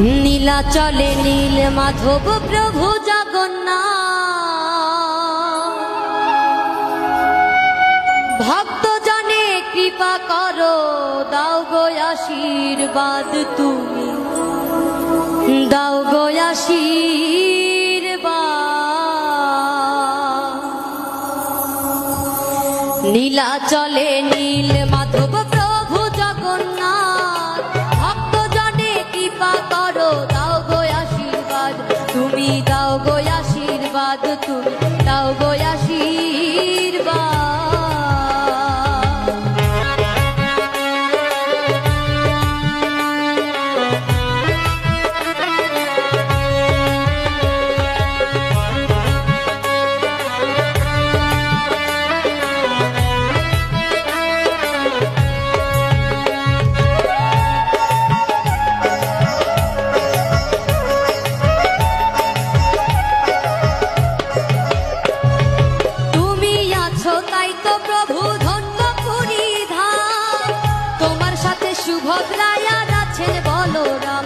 নীলাচলে নীল মাধব প্রভু জগন্নাথ, ভক্ত জনে কৃপা করো, দাও গো আশীর্বাদ, তুমি দাও গো আশীর্বাদ। নীলাচলে নীল মাধব প্রভু জগন্নাথ, ভক্ত জনে কৃপা করো, দাও গো আশীর্বাদ, তুমি দাও গো আশীর্বাদ, তুমি দাও গো আশীর্বাদ। সুভদ্রায়া আছেন বলরাম,